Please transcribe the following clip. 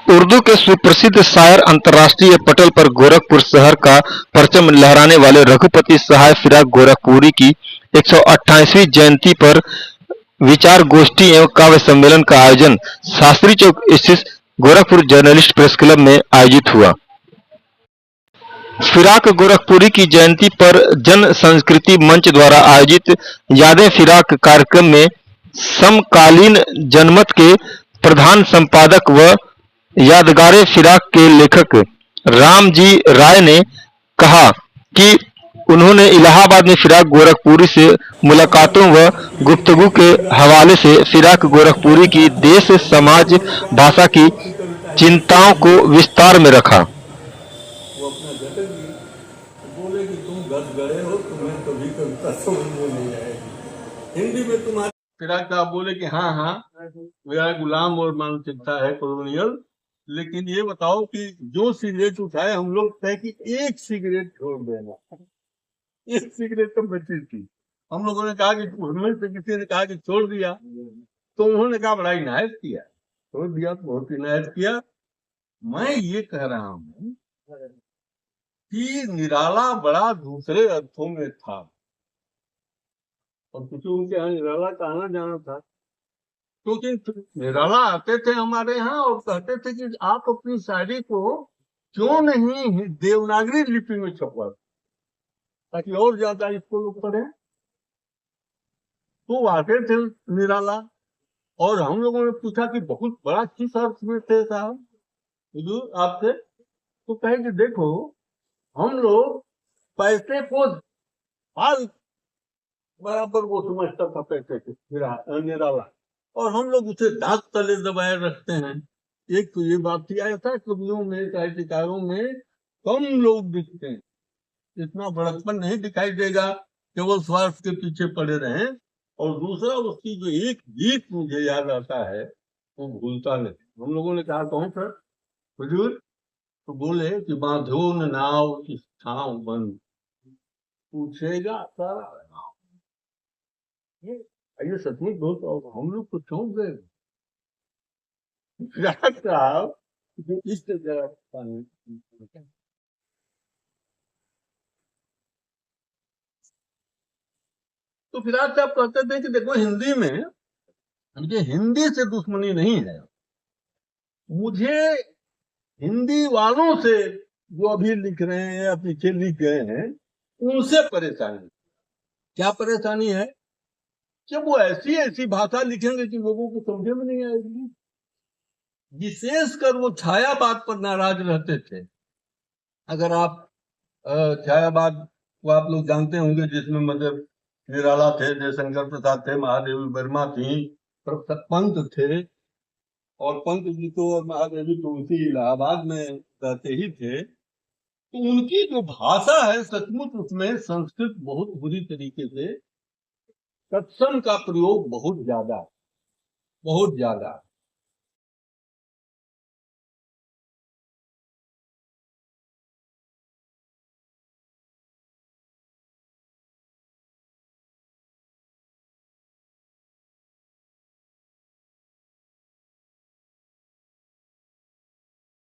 उर्दू के सुप्रसिद्ध शायर अंतर्राष्ट्रीय पटल पर गोरखपुर शहर का परचम लहराने वाले रघुपति सहाय फिराक गोरखपुरी की 128वीं जयंती पर विचार गोष्ठी एवं काव्य सम्मेलन का आयोजन शास्त्री चौक स्थित गोरखपुर जर्नलिस्ट प्रेस क्लब में आयोजित हुआ। फिराक गोरखपुरी की जयंती पर जन संस्कृति मंच द्वारा आयोजित यादें फिराक कार्यक्रम में समकालीन जनमत के प्रधान संपादक व यादगारे फिराक के लेखक रामजी राय ने कहा कि उन्होंने इलाहाबाद में फिराक गोरखपुरी से मुलाकातों व गुफ्तगू के हवाले से फिराक गोरखपुरी की देश समाज भाषा की चिंताओं को विस्तार में रखा। वो अपना घटक दी, बोले कि तुम गद गए हो, तुम्हें कभी कविता समझ में नहीं आएगी। हिंदी में तुम्हारे फिराक साहब बोले कि हाँ हाँ मेरा गुलाम और मानसिकता है कॉलोनियल, लेकिन ये बताओ कि जो सिगरेट उठाए हम लोग तय कि एक सिगरेट छोड़ देना, एक सिगरेट तो बची थी। हम लोगों ने कहा कि उनमें से किसी ने कहा कि छोड़ दिया, तो उन्होंने कहा बड़ा इनायत किया, छोड़ दिया तो बहुत इनायत किया। मैं ये कह रहा हूँ कि निराला बड़ा दूसरे अर्थों में था, और कुछ उनके यहाँ निराला का आना जाना था, क्योंकि निराला आते थे हमारे यहाँ और कहते थे कि आप अपनी शायरी को क्यों नहीं देवनागरी लिपि में छपवा, ताकि और ज्यादा इसको लोग पढ़े। तो आते थे निराला, और हम लोगों ने पूछा कि बहुत बड़ा किस अर्थ में थे साहब हुजूर आपसे, तो कहे कि देखो हम लोग पैसे को हाल बराबर वो समझता था पैसे के निराला, और हम लोग उसे दांत तले दबाए रखते हैं। एक तो ये बात थी, ऐसा कवियों में साहित्यकारों में कम लोग दिखते हैं, इतना बड़कपन नहीं दिखाई देगा केवल स्वार्थ के पीछे पड़े रहें। और दूसरा उसकी जो एक गीत मुझे याद आता है वो भूलता नहीं। हम लोगों ने कहा कौन सर हुजूर, तो बोले कि बांधो न नाव इस छांव बंद, पूछेगा सारा गाँव। ये सचमुच बहुत हम लोग को चौंक गए साहब जो इस तरह। तो फिराक साहब कहते थे कि देखो हिंदी में मुझे हिंदी से दुश्मनी नहीं है, मुझे हिंदी वालों से जो अभी लिख रहे हैं या पीछे लिख गए हैं उनसे परेशानी। क्या परेशानी है कि वो ऐसी ऐसी भाषा लिखेंगे कि लोगों को समझ में नहीं आएगी। विशेषकर वो छायावाद पर नाराज रहते थे। अगर आप छायावाद को आप लोग जानते होंगे, जिसमें मतलब निराला थे, जयशंकर प्रसाद थे, महादेवी वर्मा थी, पंत थे, और पंत जी तो और महादेवी तो उसी इलाहाबाद में रहते ही थे। तो उनकी जो भाषा है सचमुच उसमें संस्कृत बहुत बुरी तरीके से, तत्सम का प्रयोग बहुत ज्यादा